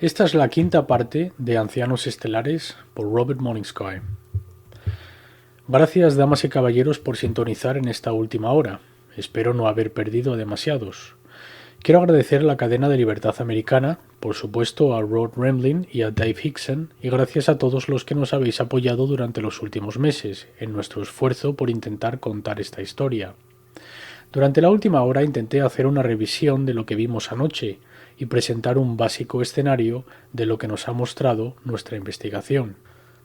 Esta es la quinta parte de Ancianos Estelares por Robert Morningsky. Gracias, damas y caballeros, por sintonizar en esta última hora. Espero no haber perdido a demasiados. Quiero agradecer a la cadena de Libertad Americana, por supuesto a Rod Remlin y a Dave Hickson, y gracias a todos los que nos habéis apoyado durante los últimos meses en nuestro esfuerzo por intentar contar esta historia. Durante la última hora intenté hacer una revisión de lo que vimos anoche y presentar un básico escenario de lo que nos ha mostrado nuestra investigación.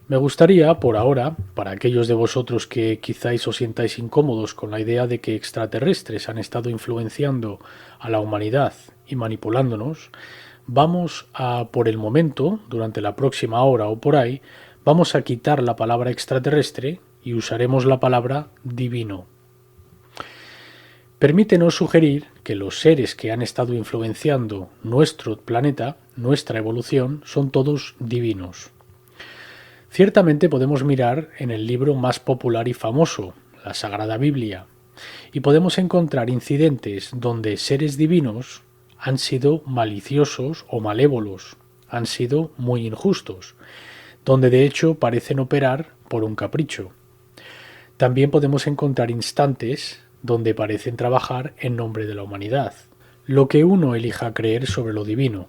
Me gustaría, por ahora, para aquellos de vosotros que quizás os sientáis incómodos con la idea de que extraterrestres han estado influenciando a la humanidad y manipulándonos, vamos a, por el momento, durante la próxima hora o por ahí, vamos a quitar la palabra extraterrestre y usaremos la palabra divino. Permítenos sugerir que los seres que han estado influenciando nuestro planeta, nuestra evolución, son todos divinos. Ciertamente podemos mirar en el libro más popular y famoso, la Sagrada Biblia, y podemos encontrar incidentes donde seres divinos han sido maliciosos o malévolos, han sido muy injustos, donde de hecho parecen operar por un capricho. También podemos encontrar instantes donde parecen trabajar en nombre de la humanidad, lo que uno elija creer sobre lo divino.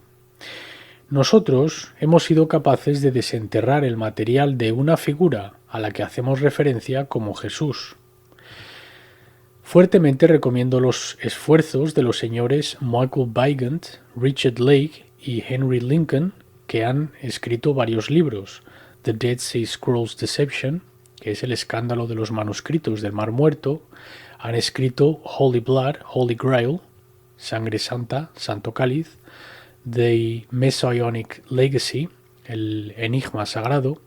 Nosotros hemos sido capaces de desenterrar el material de una figura a la que hacemos referencia como Jesús. Fuertemente recomiendo los esfuerzos de los señores Michael Weigand, Richard Lake y Henry Lincoln, que han escrito varios libros: The Dead Sea Scrolls Deception, que es el escándalo de los manuscritos del Mar Muerto. Han escrito Holy Blood, Holy Grail, Sangre Santa, Santo Cáliz, The Messianic Legacy, el Enigma Sagrado.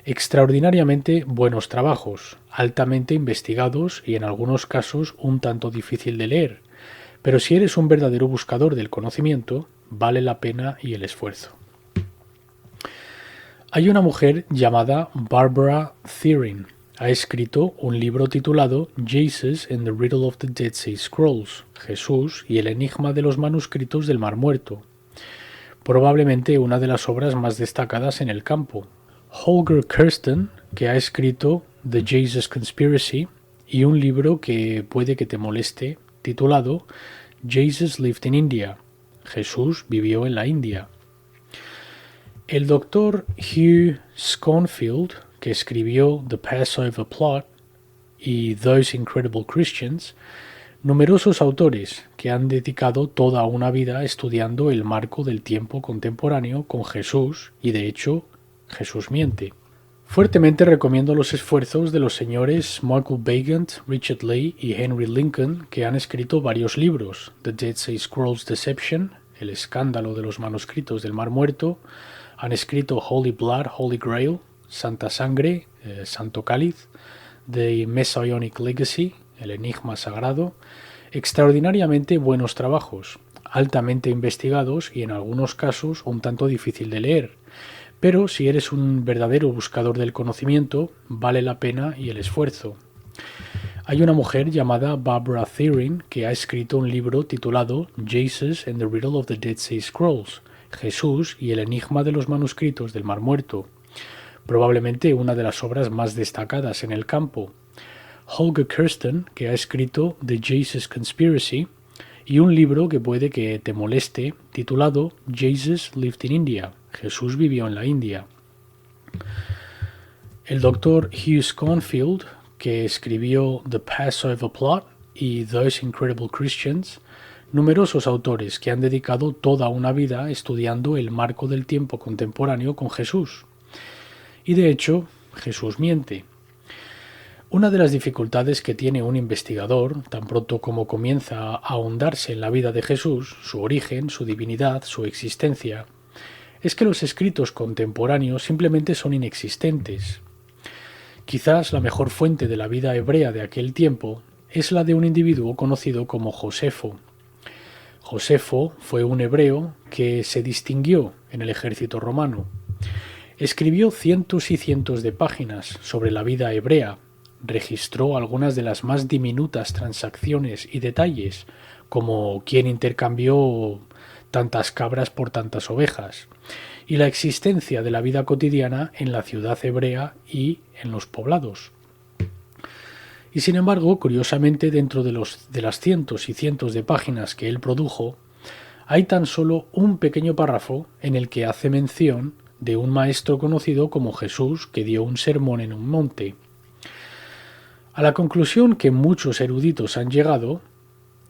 Extraordinariamente buenos trabajos, altamente investigados y en algunos casos un tanto difícil de leer, pero si eres un verdadero buscador del conocimiento, vale la pena y el esfuerzo. Hay una mujer llamada Barbara Thiering. Ha escrito un libro titulado Jesus and the Riddle of the Dead Sea Scrolls, Jesús y el enigma de los manuscritos del Mar Muerto, probablemente una de las obras más destacadas en el campo. Holger Kirsten, que ha escrito The Jesus Conspiracy y un libro que puede que te moleste, titulado Jesus Lived in India, Jesús vivió en la India. El doctor Hugh Schonfield, que escribió The Passover Plot y Those Incredible Christians, numerosos autores que han dedicado toda una vida estudiando el marco del tiempo contemporáneo con Jesús, y de hecho, Jesús miente. Fuertemente recomiendo los esfuerzos de los señores Michael Weigand, Richard Lake y Henry Lincoln, que han escrito varios libros: The Dead Sea Scrolls Deception, el escándalo de los manuscritos del Mar Muerto. Han escrito Holy Blood, Holy Grail, Santa Sangre, Santo Cáliz, The Messianic Legacy, el Enigma Sagrado. Extraordinariamente buenos trabajos, altamente investigados y en algunos casos un tanto difícil de leer, pero si eres un verdadero buscador del conocimiento, vale la pena y el esfuerzo. Hay una mujer llamada Barbara Thiering que ha escrito un libro titulado Jesus and the Riddle of the Dead Sea Scrolls, Jesús y el enigma de los manuscritos del Mar Muerto, probablemente una de las obras más destacadas en el campo. Holger Kirsten, que ha escrito The Jesus Conspiracy y un libro que puede que te moleste, titulado Jesus Lived in India, Jesús vivió en la India. El doctor Hugh Schonfield, que escribió The Passover Plot y Those Incredible Christians, numerosos autores que han dedicado toda una vida estudiando el marco del tiempo contemporáneo con Jesús. Y de hecho, Jesús miente. Una de las dificultades que tiene un investigador, tan pronto como comienza a ahondarse en la vida de Jesús, su origen, su divinidad, su existencia, es que los escritos contemporáneos simplemente son inexistentes. Quizás la mejor fuente de la vida hebrea de aquel tiempo es la de un individuo conocido como Josefo. Josefo fue un hebreo que se distinguió en el ejército romano. Escribió cientos y cientos de páginas sobre la vida hebrea, registró algunas de las más diminutas transacciones y detalles, como quién intercambió tantas cabras por tantas ovejas, y la existencia de la vida cotidiana en la ciudad hebrea y en los poblados. Y sin embargo, curiosamente, dentro de las cientos y cientos de páginas que él produjo, hay tan solo un pequeño párrafo en el que hace mención de un maestro conocido como Jesús que dio un sermón en un monte. A la conclusión que muchos eruditos han llegado,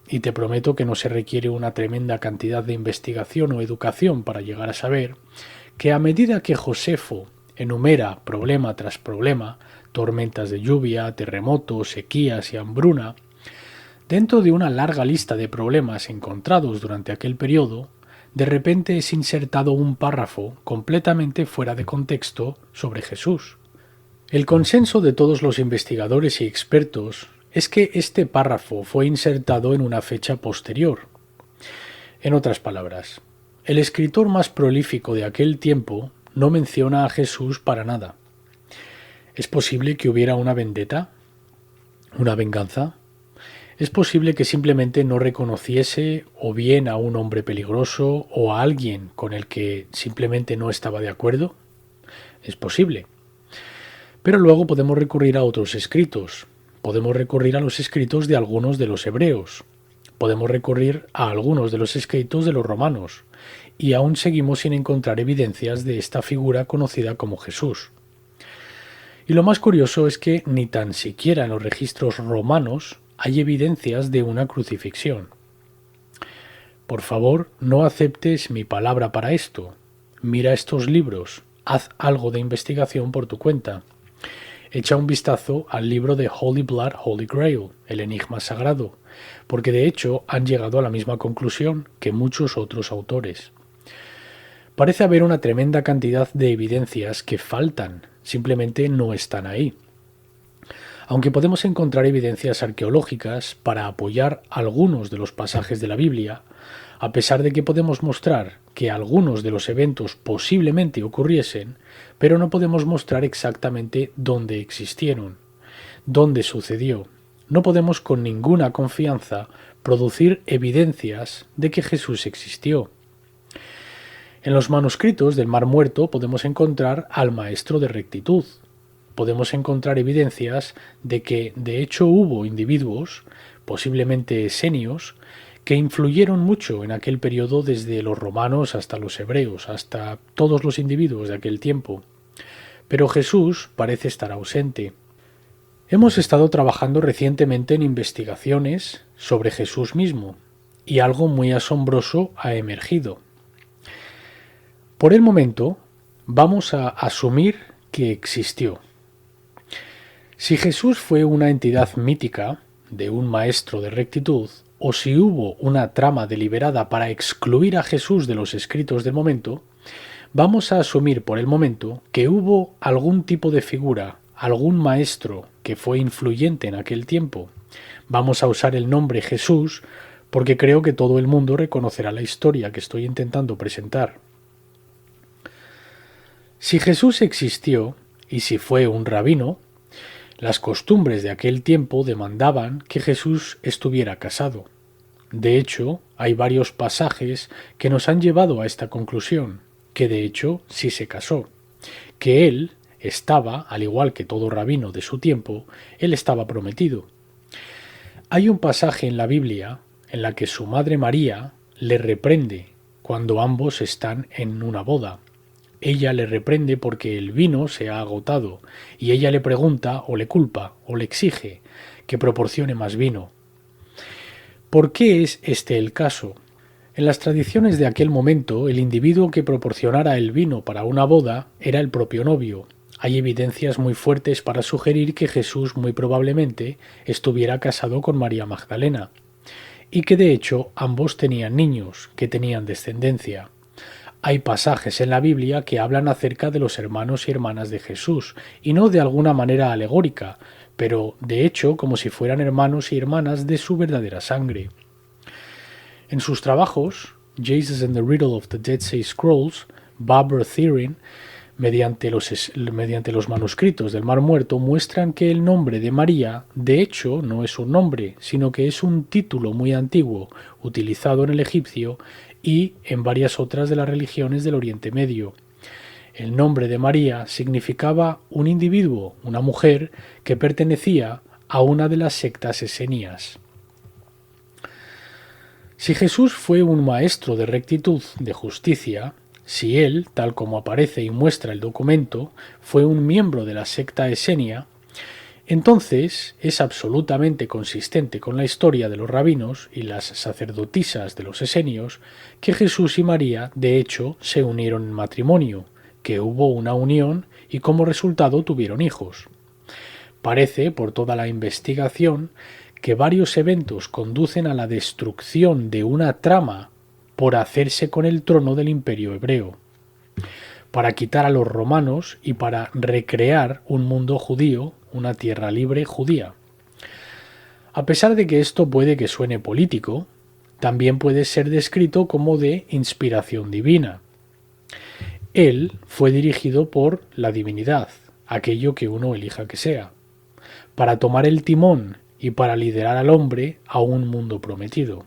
y te prometo que no se requiere una tremenda cantidad de investigación o educación para llegar a saber, que a medida que Josefo enumera problema tras problema, tormentas de lluvia, terremotos, sequías y hambruna, dentro de una larga lista de problemas encontrados durante aquel periodo, de repente es insertado un párrafo completamente fuera de contexto sobre Jesús. El consenso de todos los investigadores y expertos es que este párrafo fue insertado en una fecha posterior. En otras palabras, el escritor más prolífico de aquel tiempo no menciona a Jesús para nada. ¿Es posible que hubiera una vendetta? ¿Una venganza? ¿Es posible que simplemente no reconociese o bien a un hombre peligroso o a alguien con el que simplemente no estaba de acuerdo? Es posible. Pero luego podemos recurrir a otros escritos. Podemos recurrir a los escritos de algunos de los hebreos. Podemos recurrir a algunos de los escritos de los romanos. Y aún seguimos sin encontrar evidencias de esta figura conocida como Jesús. Y lo más curioso es que ni tan siquiera en los registros romanos hay evidencias de una crucifixión. Por favor, no aceptes mi palabra para esto. Mira estos libros, haz algo de investigación por tu cuenta. Echa un vistazo al libro de Holy Blood, Holy Grail, el enigma sagrado, porque de hecho han llegado a la misma conclusión que muchos otros autores. Parece haber una tremenda cantidad de evidencias que faltan, simplemente no están ahí. Aunque podemos encontrar evidencias arqueológicas para apoyar algunos de los pasajes de la Biblia, a pesar de que podemos mostrar que algunos de los eventos posiblemente ocurriesen, pero no podemos mostrar exactamente dónde existieron, dónde sucedió. No podemos con ninguna confianza producir evidencias de que Jesús existió. En los manuscritos del Mar Muerto podemos encontrar al Maestro de Rectitud. Podemos encontrar evidencias de que de hecho hubo individuos, posiblemente esenios, que influyeron mucho en aquel periodo desde los romanos hasta los hebreos, hasta todos los individuos de aquel tiempo. Pero Jesús parece estar ausente. Hemos estado trabajando recientemente en investigaciones sobre Jesús mismo, y algo muy asombroso ha emergido. Por el momento, vamos a asumir que existió. Si Jesús fue una entidad mítica, de un maestro de rectitud, o si hubo una trama deliberada para excluir a Jesús de los escritos del momento, vamos a asumir por el momento que hubo algún tipo de figura, algún maestro que fue influyente en aquel tiempo. Vamos a usar el nombre Jesús porque creo que todo el mundo reconocerá la historia que estoy intentando presentar. Si Jesús existió, y si fue un rabino, las costumbres de aquel tiempo demandaban que Jesús estuviera casado. De hecho, hay varios pasajes que nos han llevado a esta conclusión, que de hecho sí se casó, que él estaba, al igual que todo rabino de su tiempo, él estaba prometido. Hay un pasaje en la Biblia en la que su madre María le reprende cuando ambos están en una boda. Ella le reprende porque el vino se ha agotado y ella le pregunta o le culpa o le exige que proporcione más vino. ¿Por qué es este el caso? En las tradiciones de aquel momento, el individuo que proporcionara el vino para una boda era el propio novio. Hay evidencias muy fuertes para sugerir que Jesús muy probablemente estuviera casado con María Magdalena y que de hecho ambos tenían niños, que tenían descendencia. Hay pasajes en la Biblia que hablan acerca de los hermanos y hermanas de Jesús, y no de alguna manera alegórica, pero de hecho como si fueran hermanos y hermanas de su verdadera sangre. En sus trabajos, Jesus and the Riddle of the Dead Sea Scrolls, Barbara Thiering, mediante los manuscritos del Mar Muerto, muestran que el nombre de María, de hecho, no es un nombre, sino que es un título muy antiguo, utilizado en el egipcio, y en varias otras de las religiones del Oriente Medio. El nombre de María significaba un individuo, una mujer, que pertenecía a una de las sectas esenias. Si Jesús fue un maestro de rectitud, de justicia, si él, tal como aparece y muestra el documento, fue un miembro de la secta esenia, entonces es absolutamente consistente con la historia de los rabinos y las sacerdotisas de los esenios que Jesús y María, de hecho, se unieron en matrimonio, que hubo una unión y como resultado tuvieron hijos. Parece, por toda la investigación, que varios eventos conducen a la destrucción de una trama por hacerse con el trono del Imperio hebreo, para quitar a los romanos y para recrear un mundo judío, una tierra libre judía. A pesar de que esto puede que suene político, también puede ser descrito como de inspiración divina. Él fue dirigido por la divinidad, aquello que uno elija que sea, para tomar el timón y para liderar al hombre a un mundo prometido.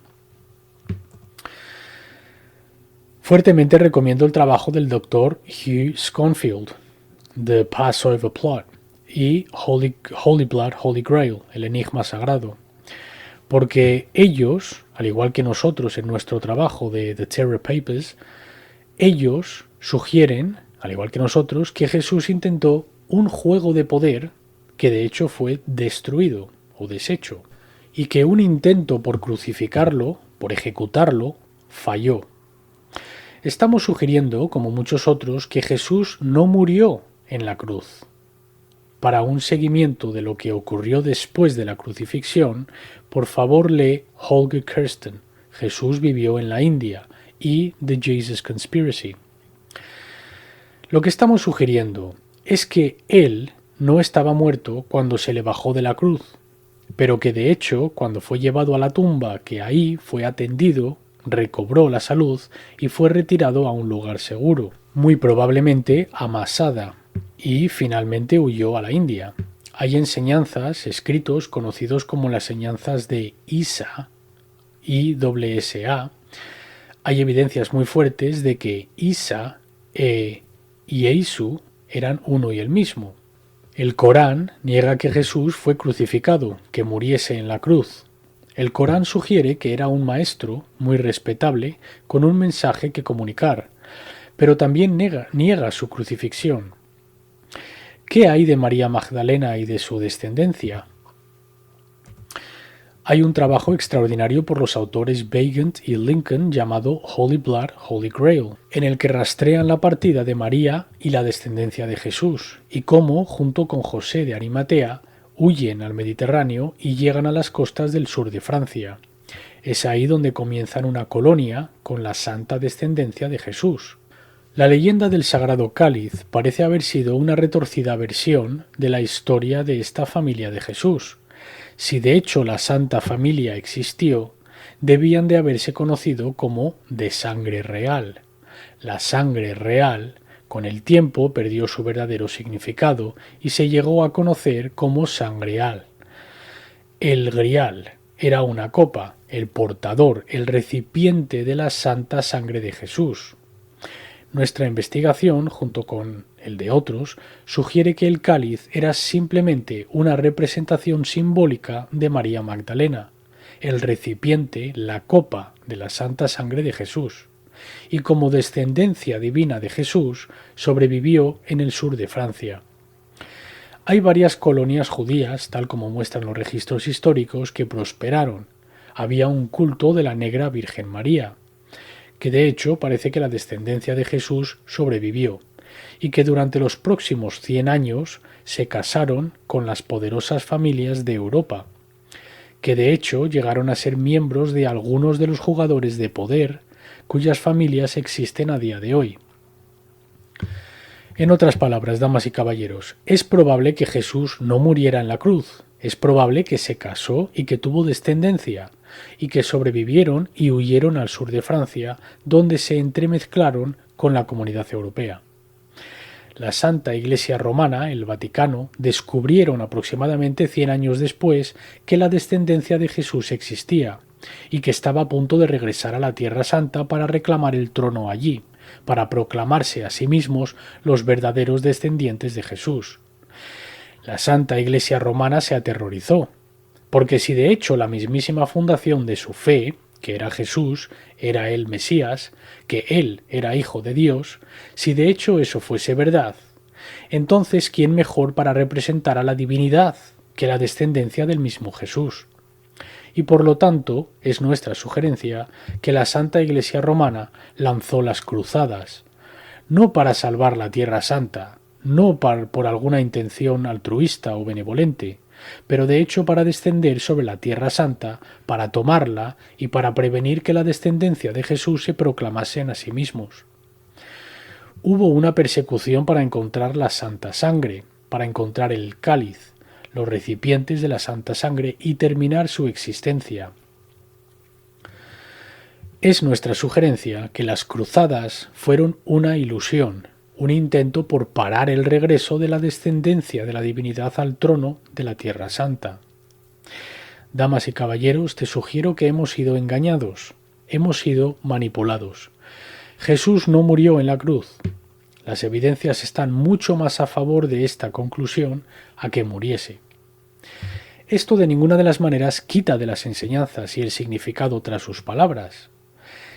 Fuertemente recomiendo el trabajo del Dr. Hugh Schonfield, The Passover Plot, y Holy Blood, Holy Grail, el enigma sagrado, porque ellos, al igual que nosotros en nuestro trabajo de The Terror Papers, ellos sugieren, al igual que nosotros, que Jesús intentó un juego de poder que de hecho fue destruido o deshecho, y que un intento por crucificarlo, por ejecutarlo, falló. Estamos sugiriendo, como muchos otros, que Jesús no murió en la cruz. Para un seguimiento de lo que ocurrió después de la crucifixión, por favor lee Holger Kirsten, Jesús vivió en la India, y The Jesus Conspiracy. Lo que estamos sugiriendo es que él no estaba muerto cuando se le bajó de la cruz, pero que de hecho, cuando fue llevado a la tumba, que ahí fue atendido, recobró la salud y fue retirado a un lugar seguro, muy probablemente a Masada, y finalmente huyó a la India. Hay enseñanzas, escritos conocidos como las enseñanzas de Isa, ISA. Hay evidencias muy fuertes de que Isa y Jesús eran uno y el mismo. El Corán niega que Jesús fue crucificado, que muriese en la cruz. El Corán sugiere que era un maestro muy respetable con un mensaje que comunicar, pero también niega su crucifixión. ¿Qué hay de María Magdalena y de su descendencia? Hay un trabajo extraordinario por los autores Begant y Lincoln llamado Holy Blood, Holy Grail, en el que rastrean la partida de María y la descendencia de Jesús, y cómo, junto con José de Arimatea, huyen al Mediterráneo y llegan a las costas del sur de Francia. Es ahí donde comienzan una colonia con la santa descendencia de Jesús. La leyenda del Sagrado Cáliz parece haber sido una retorcida versión de la historia de esta familia de Jesús. Si de hecho la Santa Familia existió, debían de haberse conocido como de sangre real. La sangre real, con el tiempo, perdió su verdadero significado y se llegó a conocer como sangreal. El grial era una copa, el portador, el recipiente de la santa sangre de Jesús. Nuestra investigación, junto con el de otros, sugiere que el cáliz era simplemente una representación simbólica de María Magdalena, el recipiente, la copa de la santa sangre de Jesús, y como descendencia divina de Jesús sobrevivió en el sur de Francia. Hay varias colonias judías, tal como muestran los registros históricos, que prosperaron. Había un culto de la Negra Virgen María, que de hecho parece que la descendencia de Jesús sobrevivió, y que durante los próximos 100 años se casaron con las poderosas familias de Europa, que de hecho llegaron a ser miembros de algunos de los jugadores de poder cuyas familias existen a día de hoy. En otras palabras, damas y caballeros, es probable que Jesús no muriera en la cruz, es probable que se casó y que tuvo descendencia, y que sobrevivieron y huyeron al sur de Francia, donde se entremezclaron con la comunidad europea. La Santa Iglesia Romana, el Vaticano, descubrieron aproximadamente 100 años después que la descendencia de Jesús existía y que estaba a punto de regresar a la Tierra Santa para reclamar el trono allí, para proclamarse a sí mismos los verdaderos descendientes de Jesús. La Santa Iglesia Romana se aterrorizó, porque si de hecho la mismísima fundación de su fe, que era Jesús, era el Mesías, que él era hijo de Dios, si de hecho eso fuese verdad, entonces ¿quién mejor para representar a la divinidad que la descendencia del mismo Jesús? Y por lo tanto es nuestra sugerencia que la Santa Iglesia Romana lanzó las cruzadas, no para salvar la Tierra Santa, no por alguna intención altruista o benevolente, pero de hecho para descender sobre la Tierra Santa, para tomarla y para prevenir que la descendencia de Jesús se proclamasen a sí mismos. Hubo una persecución para encontrar la Santa Sangre, para encontrar el cáliz, los recipientes de la Santa Sangre y terminar su existencia. Es nuestra sugerencia que las cruzadas fueron una ilusión, un intento por parar el regreso de la descendencia de la divinidad al trono de la Tierra Santa. Damas y caballeros, te sugiero que hemos sido engañados, hemos sido manipulados. Jesús no murió en la cruz. Las evidencias están mucho más a favor de esta conclusión a que muriese. Esto de ninguna de las maneras quita de las enseñanzas y el significado tras sus palabras.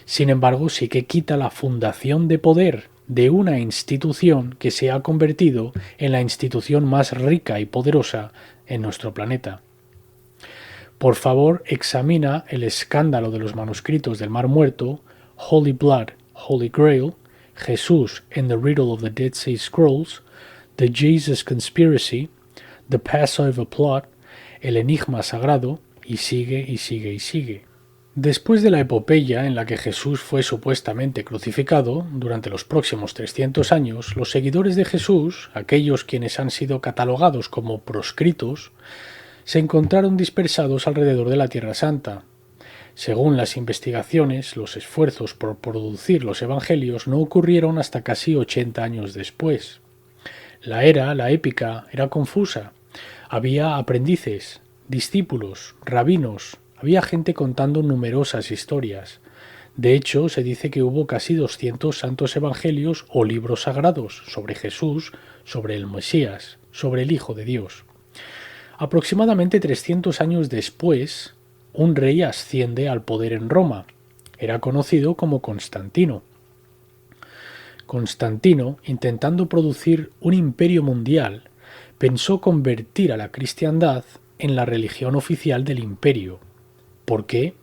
Sin embargo, sí que quita la fundación de poder de una institución que se ha convertido en la institución más rica y poderosa en nuestro planeta. Por favor, examina el escándalo de los manuscritos del Mar Muerto, Holy Blood, Holy Grail, Jesús and the Riddle of the Dead Sea Scrolls, The Jesus Conspiracy, The Passover Plot, El Enigma Sagrado, y sigue y sigue y sigue. Después de la epopeya en la que Jesús fue supuestamente crucificado, durante los próximos 300 años, los seguidores de Jesús, aquellos quienes han sido catalogados como proscritos, se encontraron dispersados alrededor de la Tierra Santa. Según las investigaciones, los esfuerzos por producir los evangelios no ocurrieron hasta casi 80 años después. La épica, era confusa. Había aprendices, discípulos, rabinos, había gente contando numerosas historias. De hecho, se dice que hubo casi 200 santos evangelios o libros sagrados sobre Jesús, sobre el Mesías, sobre el Hijo de Dios. Aproximadamente 300 años después, un rey asciende al poder en Roma. Era conocido como Constantino. Constantino, intentando producir un imperio mundial, pensó convertir a la cristiandad en la religión oficial del imperio. ¿Por qué?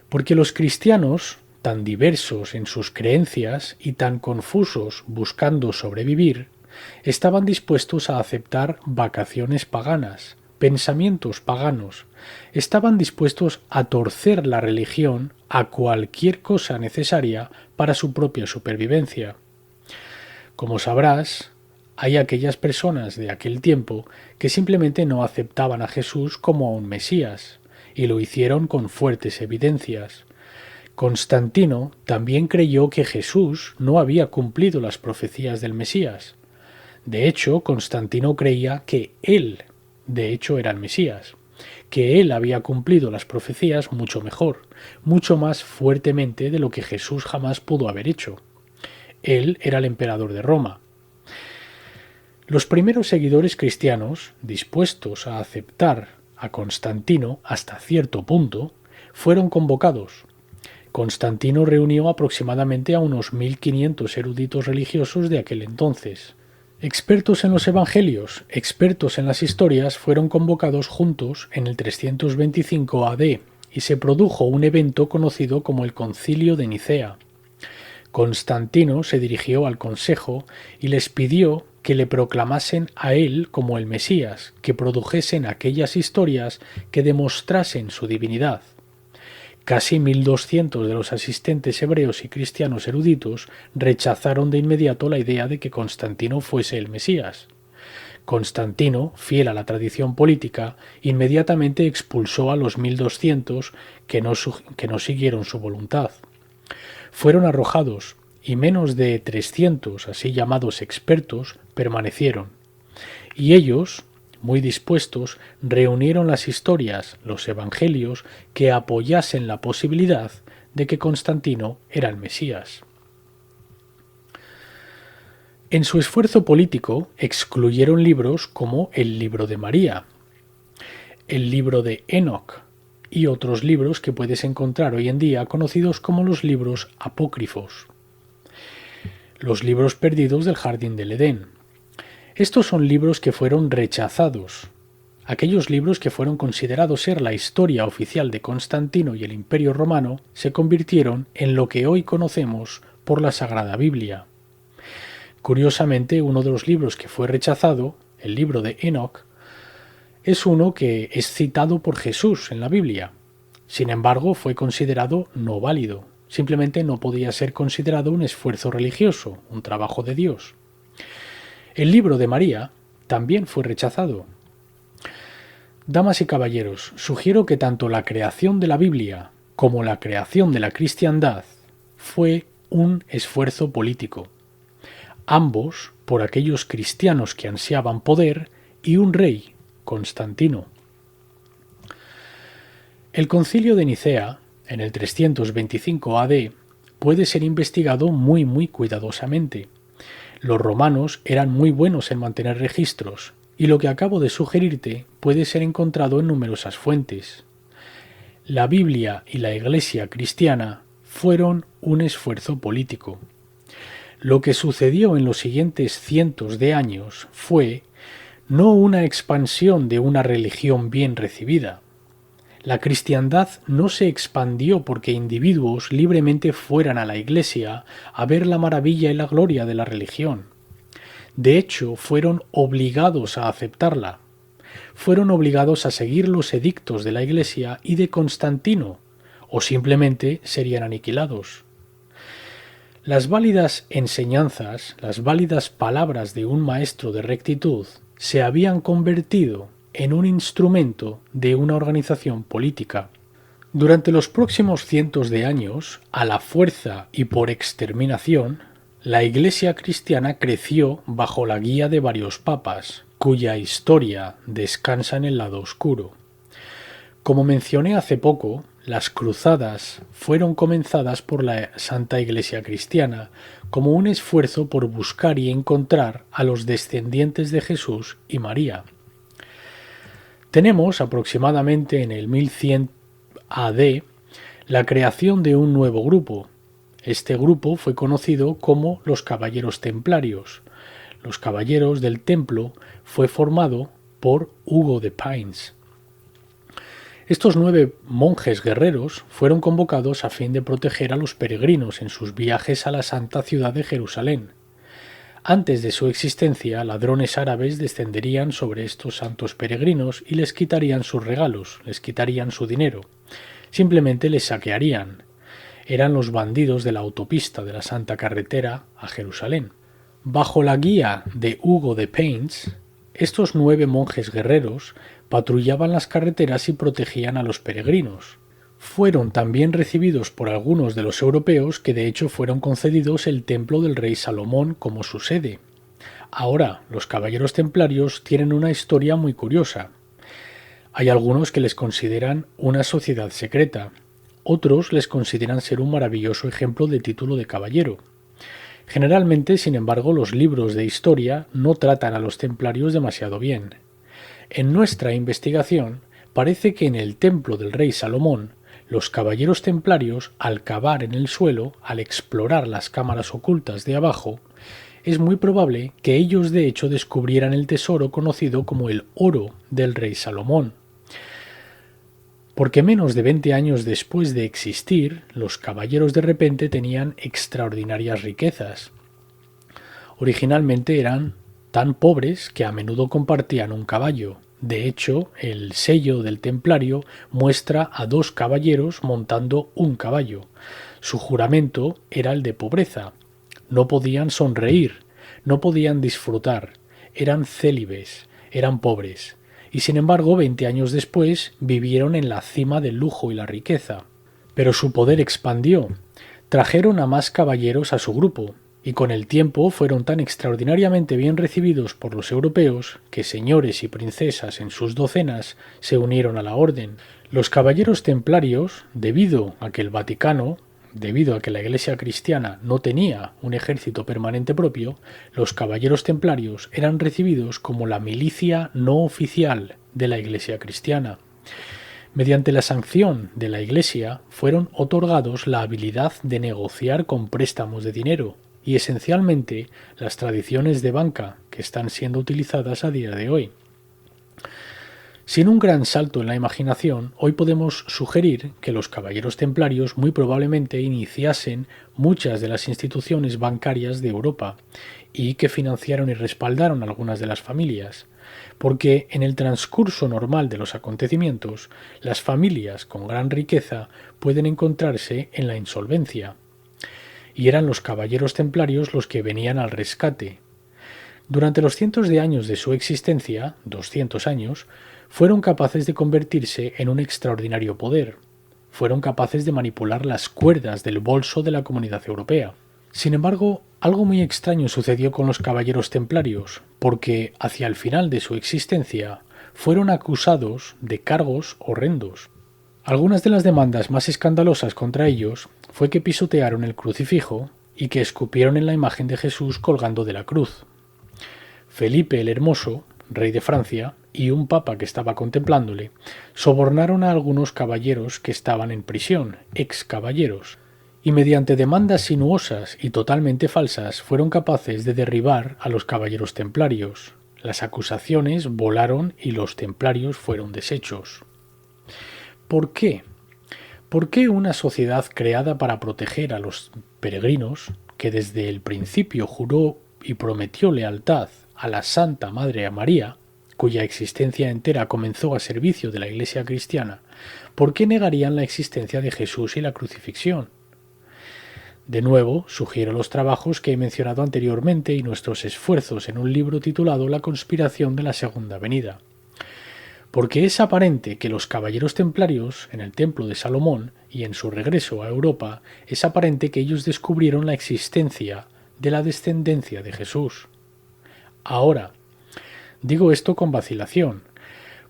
Porque los cristianos, tan diversos en sus creencias y tan confusos buscando sobrevivir, estaban dispuestos a aceptar vacaciones paganas, pensamientos paganos, estaban dispuestos a torcer la religión a cualquier cosa necesaria para su propia supervivencia. Como sabrás, hay aquellas personas de aquel tiempo que simplemente no aceptaban a Jesús como a un Mesías, y lo hicieron con fuertes evidencias. Constantino también creyó que Jesús no había cumplido las profecías del Mesías. De hecho, Constantino creía que él, de hecho, era el Mesías, que él había cumplido las profecías mucho mejor, mucho más fuertemente de lo que Jesús jamás pudo haber hecho. Él era el emperador de Roma. Los primeros seguidores cristianos, dispuestos a aceptar a Constantino hasta cierto punto, fueron convocados. Constantino reunió aproximadamente a unos 1500 eruditos religiosos de aquel entonces. Expertos en los evangelios, expertos en las historias, fueron convocados juntos en el 325 AD y se produjo un evento conocido como el Concilio de Nicea. Constantino se dirigió al consejo y les pidió que le proclamasen a él como el Mesías, que produjesen aquellas historias que demostrasen su divinidad. Casi 1200 de los asistentes hebreos y cristianos eruditos rechazaron de inmediato la idea de que Constantino fuese el Mesías. Constantino, fiel a la tradición política, inmediatamente expulsó a los 1200 que no siguieron su voluntad. Fueron arrojados y menos de 300 así llamados expertos permanecieron, y ellos, muy dispuestos, reunieron las historias, los evangelios, que apoyasen la posibilidad de que Constantino era el Mesías. En su esfuerzo político excluyeron libros como el Libro de María, el Libro de Enoch y otros libros que puedes encontrar hoy en día conocidos como los libros apócrifos, los libros perdidos del Jardín del Edén. Estos son libros que fueron rechazados. Aquellos libros que fueron considerados ser la historia oficial de Constantino y el Imperio Romano se convirtieron en lo que hoy conocemos por la Sagrada Biblia. Curiosamente, uno de los libros que fue rechazado, el libro de Enoch, es uno que es citado por Jesús en la Biblia. Sin embargo, fue considerado no válido. Simplemente no podía ser considerado un esfuerzo religioso, un trabajo de Dios. El libro de María también fue rechazado. Damas y caballeros, sugiero que tanto la creación de la Biblia como la creación de la cristiandad fue un esfuerzo político. Ambos por aquellos cristianos que ansiaban poder y un rey, Constantino. El Concilio de Nicea, en el 325 AD, puede ser investigado muy cuidadosamente. Los romanos eran muy buenos en mantener registros, y lo que acabo de sugerirte puede ser encontrado en numerosas fuentes. La Biblia y la Iglesia cristiana fueron un esfuerzo político. Lo que sucedió en los siguientes cientos de años fue no una expansión de una religión bien recibida. La cristiandad no se expandió porque individuos libremente fueran a la Iglesia a ver la maravilla y la gloria de la religión. De hecho, fueron obligados a aceptarla. Fueron obligados a seguir los edictos de la Iglesia y de Constantino, o simplemente serían aniquilados. Las válidas enseñanzas, las válidas palabras de un maestro de rectitud, se habían convertido en un instrumento de una organización política. Durante los próximos cientos de años, a la fuerza y por exterminación, la Iglesia cristiana creció bajo la guía de varios papas, cuya historia descansa en el lado oscuro. Como mencioné hace poco, las cruzadas fueron comenzadas por la Santa Iglesia cristiana como un esfuerzo por buscar y encontrar a los descendientes de Jesús y María. Tenemos aproximadamente en el 1100 AD la creación de un nuevo grupo. Este grupo fue conocido como los Caballeros Templarios. Los Caballeros del Templo fue formado por Hugo de Payns. Estos 9 monjes guerreros fueron convocados a fin de proteger a los peregrinos en sus viajes a la santa ciudad de Jerusalén. Antes de su existencia, ladrones árabes descenderían sobre estos santos peregrinos y les quitarían sus regalos, les quitarían su dinero. Simplemente les saquearían. Eran los bandidos de la autopista de la Santa Carretera a Jerusalén. Bajo la guía de Hugo de Payns, estos 9 monjes guerreros patrullaban las carreteras y protegían a los peregrinos. Fueron también recibidos por algunos de los europeos que de hecho fueron concedidos el templo del rey Salomón como su sede. Ahora, los caballeros templarios tienen una historia muy curiosa. Hay algunos que les consideran una sociedad secreta, otros les consideran ser un maravilloso ejemplo de título de caballero. Generalmente, sin embargo, los libros de historia no tratan a los templarios demasiado bien. En nuestra investigación, parece que en el templo del rey Salomón, los caballeros templarios, al cavar en el suelo, al explorar las cámaras ocultas de abajo, es muy probable que ellos de hecho descubrieran el tesoro conocido como el oro del rey Salomón. Porque menos de 20 años después de existir, los caballeros de repente tenían extraordinarias riquezas. Originalmente eran tan pobres que a menudo compartían un caballo. De hecho, el sello del templario muestra a 2 caballeros montando un caballo. Su juramento era el de pobreza. No podían sonreír, no podían disfrutar, eran célibes, eran pobres. Y sin embargo, 20 años después, vivieron en la cima del lujo y la riqueza. Pero su poder expandió. Trajeron a más caballeros a su grupo, y con el tiempo fueron tan extraordinariamente bien recibidos por los europeos que señores y princesas en sus docenas se unieron a la orden. Los caballeros templarios, debido a que la Iglesia cristiana no tenía un ejército permanente propio, los caballeros templarios eran recibidos como la milicia no oficial de la Iglesia cristiana. Mediante la sanción de la Iglesia fueron otorgados la habilidad de negociar con préstamos de dinero y esencialmente las tradiciones de banca que están siendo utilizadas a día de hoy. Sin un gran salto en la imaginación, hoy podemos sugerir que los caballeros templarios muy probablemente iniciasen muchas de las instituciones bancarias de Europa y que financiaron y respaldaron algunas de las familias, porque en el transcurso normal de los acontecimientos, las familias con gran riqueza pueden encontrarse en la insolvencia, y eran los caballeros templarios los que venían al rescate. Durante los cientos de años de su existencia, 200 años, fueron capaces de convertirse en un extraordinario poder. Fueron capaces de manipular las cuerdas del bolso de la Comunidad Europea. Sin embargo, algo muy extraño sucedió con los caballeros templarios, porque hacia el final de su existencia fueron acusados de cargos horrendos. Algunas de las demandas más escandalosas contra ellos fue que pisotearon el crucifijo y que escupieron en la imagen de Jesús colgando de la cruz. Felipe el Hermoso, rey de Francia, y un papa que estaba contemplándole, sobornaron a algunos caballeros que estaban en prisión, ex caballeros, y mediante demandas sinuosas y totalmente falsas fueron capaces de derribar a los caballeros templarios. Las acusaciones volaron y los templarios fueron deshechos. ¿Por qué? ¿Por qué una sociedad creada para proteger a los peregrinos, que desde el principio juró y prometió lealtad a la Santa Madre María, cuya existencia entera comenzó a servicio de la Iglesia cristiana, ¿por qué negarían la existencia de Jesús y la crucifixión? De nuevo, sugiero los trabajos que he mencionado anteriormente y nuestros esfuerzos en un libro titulado La conspiración de la Segunda Venida. Porque es aparente que los caballeros templarios, en el templo de Salomón y en su regreso a Europa, es aparente que ellos descubrieron la existencia de la descendencia de Jesús. Ahora, digo esto con vacilación,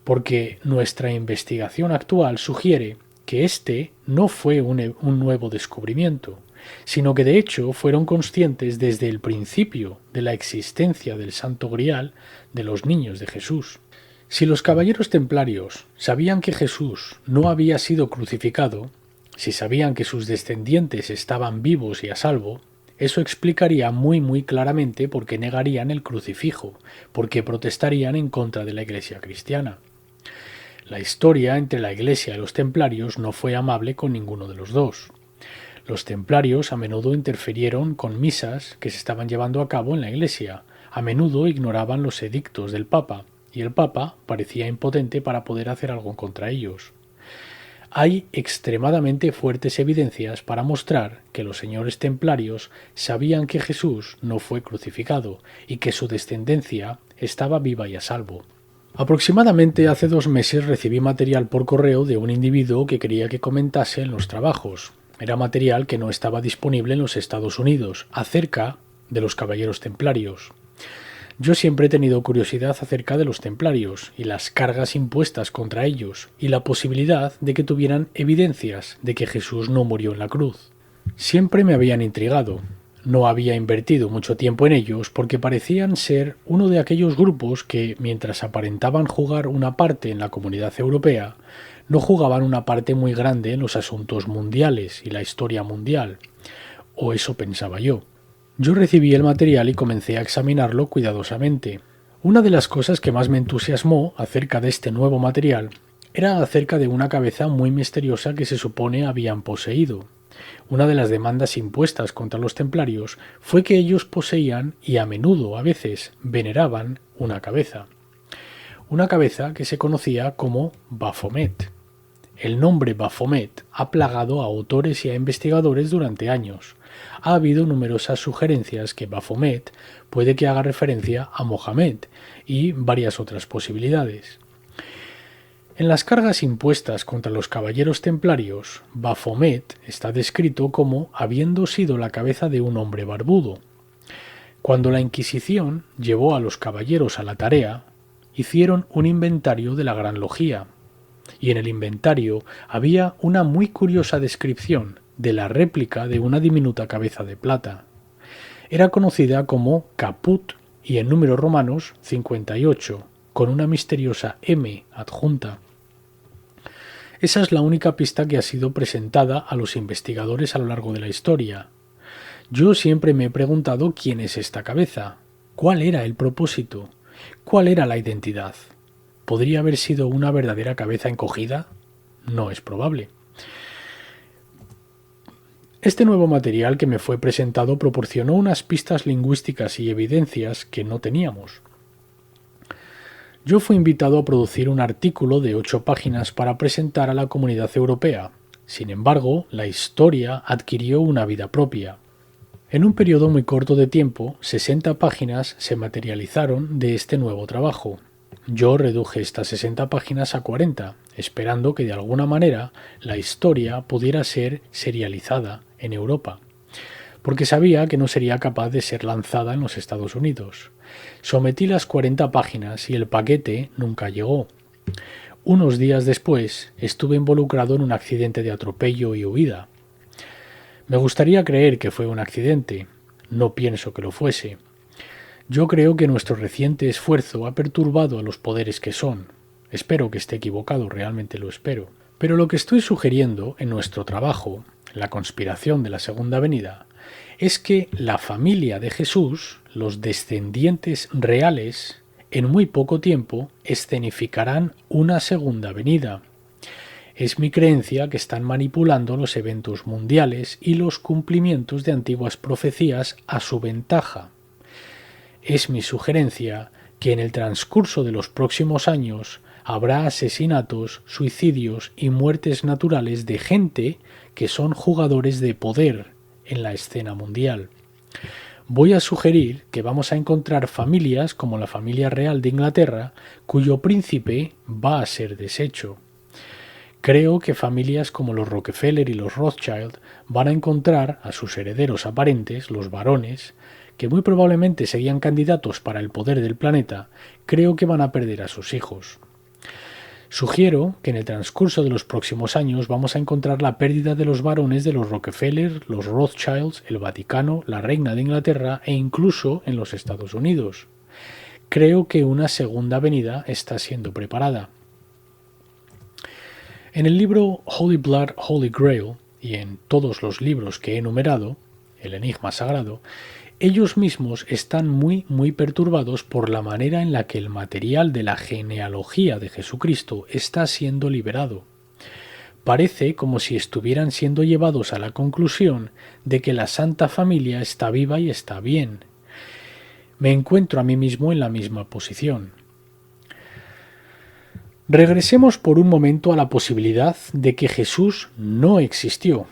porque nuestra investigación actual sugiere que este no fue un nuevo descubrimiento, sino que de hecho fueron conscientes desde el principio de la existencia del Santo Grial de los niños de Jesús. Si los caballeros templarios sabían que Jesús no había sido crucificado, si sabían que sus descendientes estaban vivos y a salvo, eso explicaría muy claramente por qué negarían el crucifijo, por qué protestarían en contra de la Iglesia cristiana. La historia entre la Iglesia y los templarios no fue amable con ninguno de los dos. Los templarios a menudo interfirieron con misas que se estaban llevando a cabo en la Iglesia, a menudo ignoraban los edictos del Papa, y el Papa parecía impotente para poder hacer algo contra ellos. Hay extremadamente fuertes evidencias para mostrar que los señores templarios sabían que Jesús no fue crucificado y que su descendencia estaba viva y a salvo. Aproximadamente hace 2 meses recibí material por correo de un individuo que quería que comentase en los trabajos. Era material que no estaba disponible en los Estados Unidos, acerca de los caballeros templarios. Yo siempre he tenido curiosidad acerca de los templarios y las cargas impuestas contra ellos y la posibilidad de que tuvieran evidencias de que Jesús no murió en la cruz. Siempre me habían intrigado. No había invertido mucho tiempo en ellos porque parecían ser uno de aquellos grupos que, mientras aparentaban jugar una parte en la comunidad europea, no jugaban una parte muy grande en los asuntos mundiales y la historia mundial. O eso pensaba yo. Yo recibí el material y comencé a examinarlo cuidadosamente. Una de las cosas que más me entusiasmó acerca de este nuevo material era acerca de una cabeza muy misteriosa que se supone habían poseído. Una de las demandas impuestas contra los templarios fue que ellos poseían y a menudo, a veces, veneraban una cabeza. Una cabeza que se conocía como Baphomet. El nombre Baphomet ha plagado a autores y a investigadores durante años. Ha habido numerosas sugerencias que Baphomet puede que haga referencia a Mohamed y varias otras posibilidades. En las cargas impuestas contra los caballeros templarios, Baphomet está descrito como habiendo sido la cabeza de un hombre barbudo. Cuando la Inquisición llevó a los caballeros a la tarea, hicieron un inventario de la Gran Logía, y en el inventario había una muy curiosa descripción de la réplica de una diminuta cabeza de plata. Era conocida como caput y en números romanos 58, con una misteriosa M adjunta. Esa es la única pista que ha sido presentada a los investigadores a lo largo de la historia. Yo siempre me he preguntado quién es esta cabeza, cuál era el propósito, cuál era la identidad. ¿Podría haber sido una verdadera cabeza encogida? No es probable. Este nuevo material que me fue presentado proporcionó unas pistas lingüísticas y evidencias que no teníamos. Yo fui invitado a producir un artículo de 8 páginas para presentar a la comunidad europea. Sin embargo, la historia adquirió una vida propia. En un periodo muy corto de tiempo, 60 páginas se materializaron de este nuevo trabajo. Yo reduje estas 60 páginas a 40, esperando que de alguna manera la historia pudiera ser serializada en Europa, porque sabía que no sería capaz de ser lanzada en los Estados Unidos. Sometí las 40 páginas y el paquete nunca llegó. Unos días después estuve involucrado en un accidente de atropello y huida. Me gustaría creer que fue un accidente, no pienso que lo fuese. Yo creo que nuestro reciente esfuerzo ha perturbado a los poderes que son. Espero que esté equivocado, realmente lo espero. Pero lo que estoy sugiriendo en nuestro trabajo, la conspiración de la Segunda Venida, es que la familia de Jesús, los descendientes reales, en muy poco tiempo escenificarán una segunda venida. Es mi creencia que están manipulando los eventos mundiales y los cumplimientos de antiguas profecías a su ventaja. Es mi sugerencia que en el transcurso de los próximos años habrá asesinatos, suicidios y muertes naturales de gente que son jugadores de poder en la escena mundial. Voy a sugerir que vamos a encontrar familias como la familia real de Inglaterra, cuyo príncipe va a ser deshecho. Creo que familias como los Rockefeller y los Rothschild van a encontrar a sus herederos aparentes, los varones, que muy probablemente serían candidatos para el poder del planeta, creo que van a perder a sus hijos. Sugiero que en el transcurso de los próximos años vamos a encontrar la pérdida de los varones de los Rockefeller, los Rothschilds, el Vaticano, la Reina de Inglaterra e incluso en los Estados Unidos. Creo que una segunda venida está siendo preparada. En el libro Holy Blood, Holy Grail y en todos los libros que he enumerado, el enigma sagrado, ellos mismos están muy perturbados por la manera en la que el material de la genealogía de Jesucristo está siendo liberado. Parece como si estuvieran siendo llevados a la conclusión de que la Santa Familia está viva y está bien. Me encuentro a mí mismo en la misma posición. Regresemos por un momento a la posibilidad de que Jesús no existió.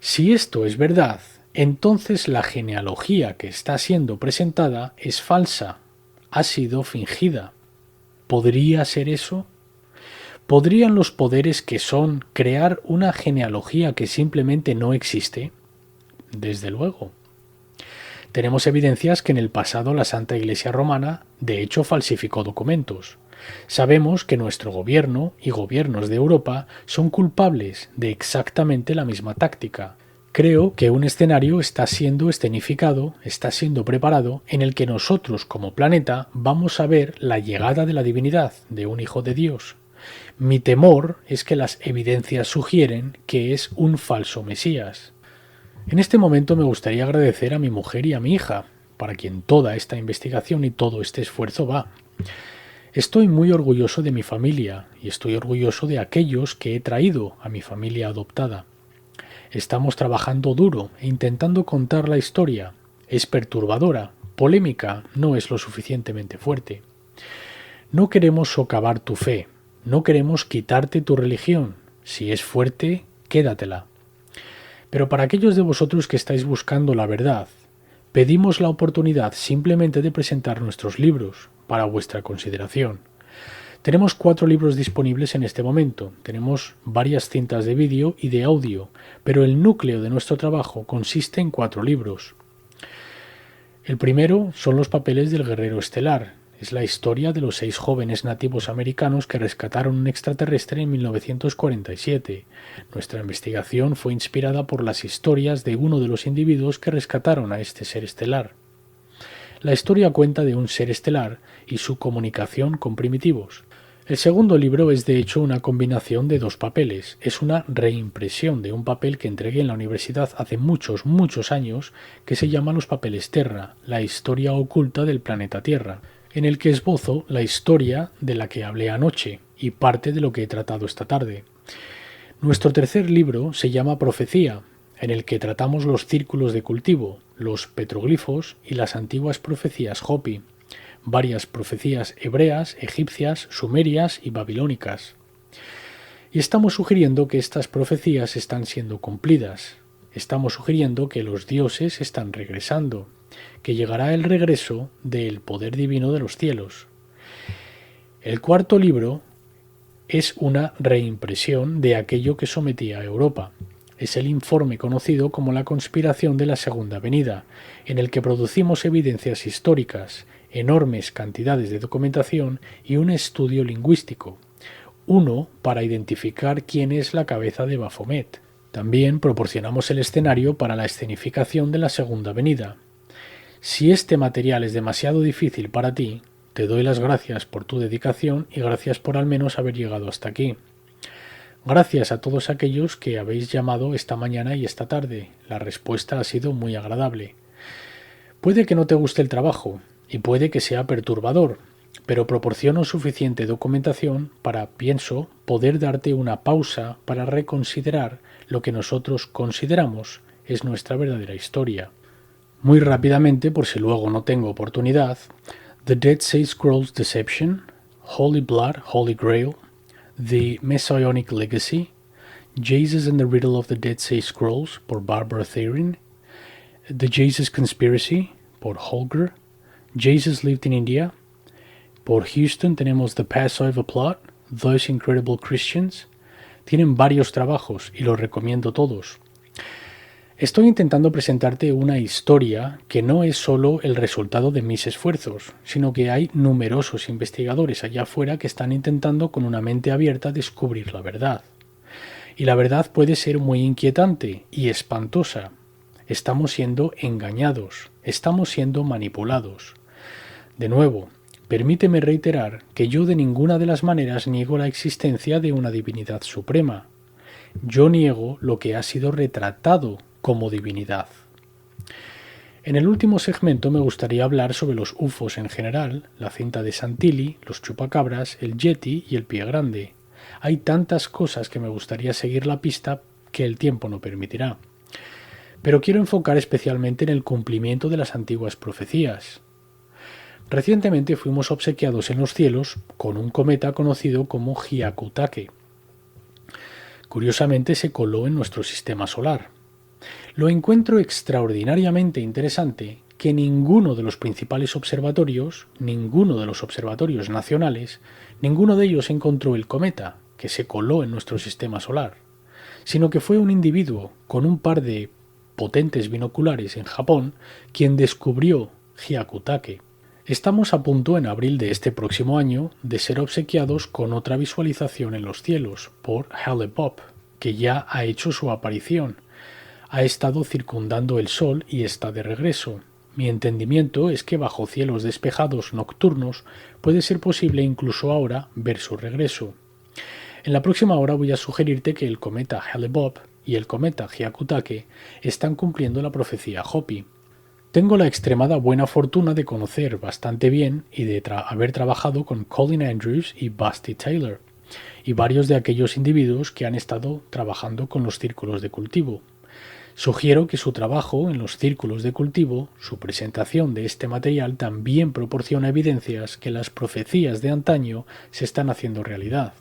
Si esto es verdad, entonces la genealogía que está siendo presentada es falsa, ha sido fingida. ¿Podría ser eso? ¿Podrían los poderes que son crear una genealogía que simplemente no existe? Desde luego. Tenemos evidencias que en el pasado la Santa Iglesia Romana de hecho falsificó documentos. Sabemos que nuestro gobierno y gobiernos de Europa son culpables de exactamente la misma táctica. Creo que un escenario está siendo escenificado, está siendo preparado, en el que nosotros como planeta vamos a ver la llegada de la divinidad, de un Hijo de Dios. Mi temor es que las evidencias sugieren que es un falso Mesías. En este momento me gustaría agradecer a mi mujer y a mi hija, para quien toda esta investigación y todo este esfuerzo va. Estoy muy orgulloso de mi familia y estoy orgulloso de aquellos que he traído a mi familia adoptada. Estamos trabajando duro e intentando contar la historia. Es perturbadora, polémica, no es lo suficientemente fuerte. No queremos socavar tu fe, no queremos quitarte tu religión. Si es fuerte, quédatela. Pero para aquellos de vosotros que estáis buscando la verdad, pedimos la oportunidad simplemente de presentar nuestros libros para vuestra consideración. Tenemos 4 libros disponibles en este momento, tenemos varias cintas de vídeo y de audio, pero el núcleo de nuestro trabajo consiste en 4 libros. El primero son los papeles del guerrero estelar. Es la historia de los 6 jóvenes nativos americanos que rescataron un extraterrestre en 1947. Nuestra investigación fue inspirada por las historias de uno de los individuos que rescataron a este ser estelar. La historia cuenta de un ser estelar y su comunicación con primitivos. El segundo libro es de hecho una combinación de 2 papeles. Es una reimpresión de un papel que entregué en la universidad hace muchos años que se llama Los papeles Terra, la historia oculta del planeta Tierra, en el que esbozo la historia de la que hablé anoche y parte de lo que he tratado esta tarde. Nuestro tercer libro se llama Profecía, en el que tratamos los círculos de cultivo, los petroglifos y las antiguas profecías Hopi, varias profecías hebreas, egipcias, sumerias y babilónicas. Y estamos sugiriendo que estas profecías están siendo cumplidas. Estamos sugiriendo que los dioses están regresando, que llegará el regreso del poder divino de los cielos. El cuarto libro es una reimpresión de aquello que sometía a Europa. Es el informe conocido como la conspiración de la Segunda Venida, en el que producimos evidencias históricas, enormes cantidades de documentación y un estudio lingüístico. Uno para identificar quién es la cabeza de Baphomet. También proporcionamos el escenario para la escenificación de la Segunda Venida. Si este material es demasiado difícil para ti, te doy las gracias por tu dedicación y gracias por al menos haber llegado hasta aquí. Gracias a todos aquellos que habéis llamado esta mañana y esta tarde. La respuesta ha sido muy agradable. Puede que no te guste el trabajo y puede que sea perturbador, pero proporciono suficiente documentación para, pienso, poder darte una pausa para reconsiderar lo que nosotros consideramos es nuestra verdadera historia. Muy rápidamente, por si luego no tengo oportunidad, The Dead Sea Scrolls Deception, Holy Blood, Holy Grail, The Messianic Legacy, Jesus and the Riddle of the Dead Sea Scrolls por Barbara Therin, The Jesus Conspiracy por Holger, Jesus Lived in India. Por Houston tenemos The Passover Plot, Those Incredible Christians. Tienen varios trabajos y los recomiendo todos. Estoy intentando presentarte una historia que no es solo el resultado de mis esfuerzos, sino que hay numerosos investigadores allá afuera que están intentando con una mente abierta descubrir la verdad. Y la verdad puede ser muy inquietante y espantosa. Estamos siendo engañados, estamos siendo manipulados. De nuevo, permíteme reiterar que yo de ninguna de las maneras niego la existencia de una divinidad suprema. Yo niego lo que ha sido retratado como divinidad. En el último segmento me gustaría hablar sobre los UFOs en general, la cinta de Santilli, los chupacabras, el Yeti y el pie grande. Hay tantas cosas que me gustaría seguir la pista que el tiempo no permitirá. Pero quiero enfocar especialmente en el cumplimiento de las antiguas profecías. Recientemente fuimos obsequiados en los cielos con un cometa conocido como Hyakutake. Curiosamente se coló en nuestro sistema solar. Lo encuentro extraordinariamente interesante que ninguno de los principales observatorios, ninguno de los observatorios nacionales, ninguno de ellos encontró el cometa que se coló en nuestro sistema solar, sino que fue un individuo con un par de potentes binoculares en Japón quien descubrió Hyakutake. Estamos a punto en abril de este próximo año de ser obsequiados con otra visualización en los cielos por Hale-Bopp, que ya ha hecho su aparición. Ha estado circundando el Sol y está de regreso. Mi entendimiento es que bajo cielos despejados nocturnos puede ser posible incluso ahora ver su regreso. En la próxima hora voy a sugerirte que el cometa Hale-Bopp y el cometa Hyakutake están cumpliendo la profecía Hopi. Tengo la extremada buena fortuna de conocer bastante bien y de haber trabajado con Colin Andrews y Basti Taylor, y varios de aquellos individuos que han estado trabajando con los círculos de cultivo. Sugiero que su trabajo en los círculos de cultivo, su presentación de este material también proporciona evidencias que las profecías de antaño se están haciendo realidad.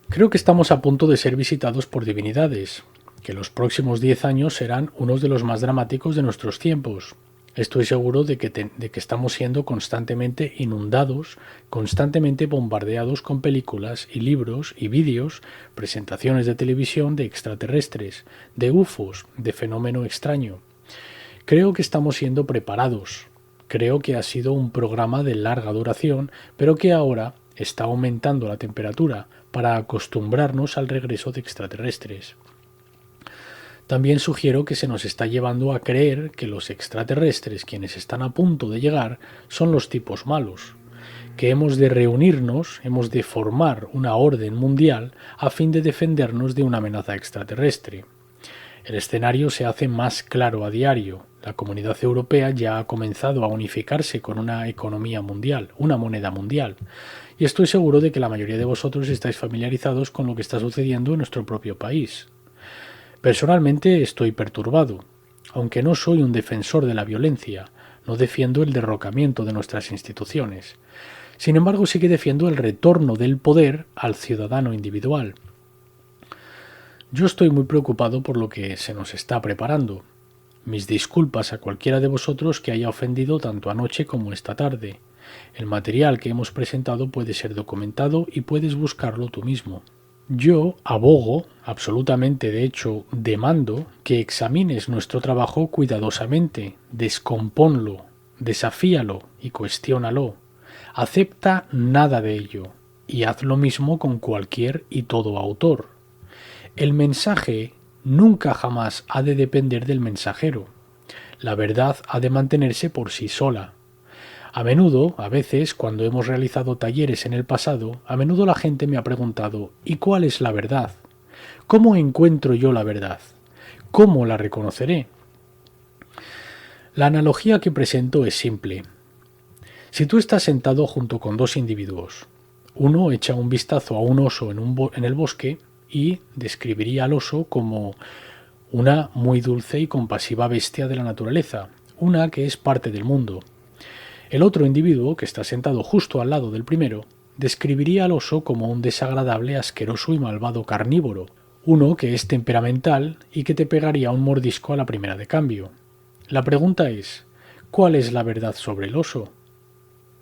Creo que estamos a punto de ser visitados por divinidades, que los próximos 10 años serán unos de los más dramáticos de nuestros tiempos. Estoy seguro de que estamos siendo constantemente inundados, constantemente bombardeados con películas y libros y vídeos, presentaciones de televisión de extraterrestres, de UFOs, de fenómeno extraño. Creo que estamos siendo preparados. Creo que ha sido un programa de larga duración, pero que ahora está aumentando la temperatura para acostumbrarnos al regreso de extraterrestres. También sugiero que se nos está llevando a creer que los extraterrestres, quienes están a punto de llegar, son los tipos malos, que hemos de reunirnos, hemos de formar una orden mundial a fin de defendernos de una amenaza extraterrestre. El escenario se hace más claro a diario. La Comunidad Europea ya ha comenzado a unificarse con una economía mundial, una moneda mundial, y estoy seguro de que la mayoría de vosotros estáis familiarizados con lo que está sucediendo en nuestro propio país. Personalmente estoy perturbado. Aunque no soy un defensor de la violencia, no defiendo el derrocamiento de nuestras instituciones. Sin embargo, sí que defiendo el retorno del poder al ciudadano individual. Yo estoy muy preocupado por lo que se nos está preparando. Mis disculpas a cualquiera de vosotros que haya ofendido tanto anoche como esta tarde. El material que hemos presentado puede ser documentado y puedes buscarlo tú mismo. Yo abogo, absolutamente de hecho demando, que examines nuestro trabajo cuidadosamente, descompónlo, desafíalo y cuestiónalo. Acepta nada de ello y haz lo mismo con cualquier y todo autor. El mensaje nunca jamás ha de depender del mensajero. La verdad ha de mantenerse por sí sola. A menudo, a veces, cuando hemos realizado talleres en el pasado, a menudo la gente me ha preguntado ¿y cuál es la verdad? ¿Cómo encuentro yo la verdad? ¿Cómo la reconoceré? La analogía que presento es simple. Si tú estás sentado junto con dos individuos, uno echa un vistazo a un oso en el bosque y describiría al oso como una muy dulce y compasiva bestia de la naturaleza, una que es parte del mundo. El otro individuo, que está sentado justo al lado del primero, describiría al oso como un desagradable, asqueroso y malvado carnívoro, uno que es temperamental y que te pegaría un mordisco a la primera de cambio. La pregunta es, ¿cuál es la verdad sobre el oso?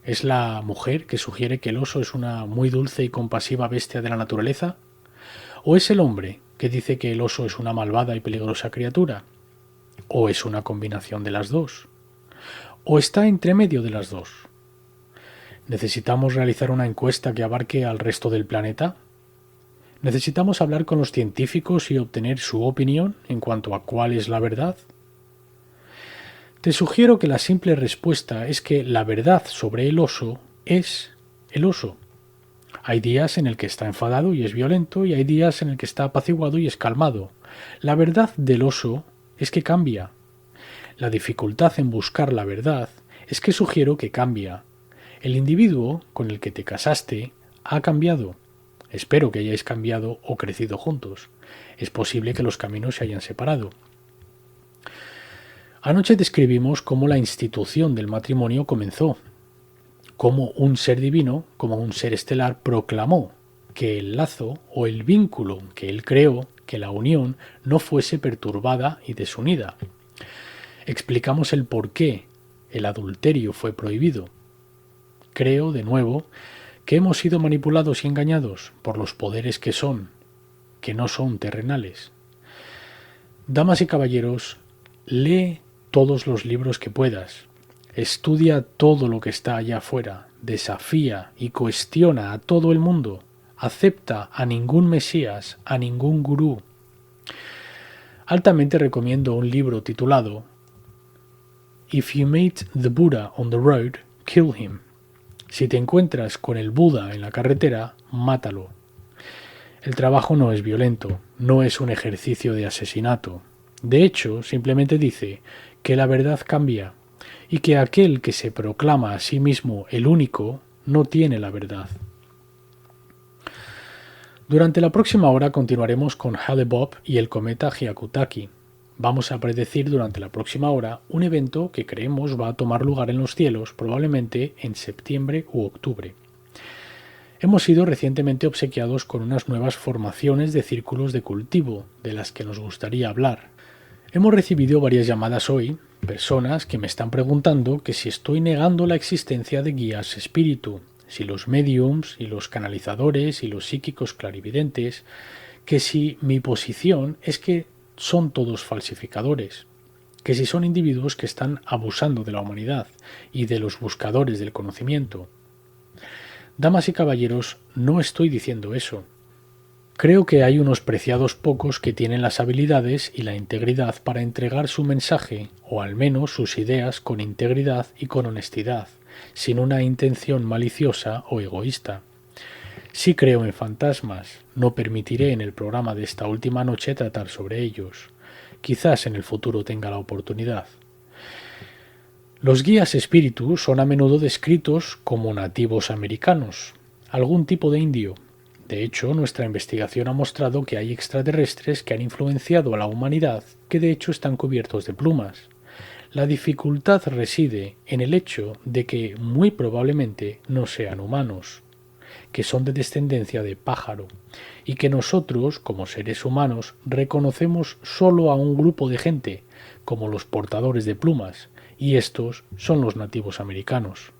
¿Es la mujer que sugiere que el oso es una muy dulce y compasiva bestia de la naturaleza? ¿O es el hombre que dice que el oso es una malvada y peligrosa criatura? ¿O es una combinación de las dos? ¿O está entre medio de las dos? ¿Necesitamos realizar una encuesta que abarque al resto del planeta? ¿Necesitamos hablar con los científicos y obtener su opinión en cuanto a cuál es la verdad? Te sugiero que la simple respuesta es que la verdad sobre el oso es el oso. Hay días en el que está enfadado y es violento y hay días en el que está apaciguado y es calmado. La verdad del oso es que cambia. La dificultad en buscar la verdad es que sugiero que cambia. El individuo con el que te casaste ha cambiado. Espero que hayáis cambiado o crecido juntos. Es posible que los caminos se hayan separado. Anoche describimos cómo la institución del matrimonio comenzó, cómo un ser divino, como un ser estelar, proclamó que el lazo o el vínculo que él creó, que la unión, no fuese perturbada y desunida. Explicamos el por qué el adulterio fue prohibido. Creo, de nuevo, que hemos sido manipulados y engañados por los poderes que no son terrenales. Damas y caballeros, lee todos los libros que puedas. Estudia todo lo que está allá afuera, desafía y cuestiona a todo el mundo. Acepta a ningún mesías, a ningún gurú. Altamente recomiendo un libro titulado If you meet the Buddha on the road, kill him. Si te encuentras con el Buda en la carretera, mátalo. El trabajo no es violento, no es un ejercicio de asesinato. De hecho, simplemente dice que la verdad cambia y que aquel que se proclama a sí mismo el único no tiene la verdad. Durante la próxima hora continuaremos con Hale-Bopp y el cometa Hyakutake. Vamos a predecir durante la próxima hora un evento que creemos va a tomar lugar en los cielos probablemente en septiembre u octubre. Hemos sido recientemente obsequiados con unas nuevas formaciones de círculos de cultivo de las que nos gustaría hablar. Hemos recibido varias llamadas hoy Personas que me están preguntando que si estoy negando la existencia de guías espíritu, si los mediums y los canalizadores y los psíquicos clarividentes, que si mi posición es que son todos falsificadores, que si son individuos que están abusando de la humanidad y de los buscadores del conocimiento. Damas y caballeros, no estoy diciendo eso. Creo que hay unos preciados pocos que tienen las habilidades y la integridad para entregar su mensaje, o al menos sus ideas, con integridad y con honestidad, sin una intención maliciosa o egoísta. Sí creo en fantasmas, no permitiré en el programa de esta última noche tratar sobre ellos. Quizás en el futuro tenga la oportunidad. Los guías espíritus son a menudo descritos como nativos americanos, algún tipo de indio. De hecho, nuestra investigación ha mostrado que hay extraterrestres que han influenciado a la humanidad que de hecho están cubiertos de plumas. La dificultad reside en el hecho de que muy probablemente no sean humanos, que son de descendencia de pájaro, y que nosotros, como seres humanos, reconocemos solo a un grupo de gente, como los portadores de plumas, y estos son los nativos americanos.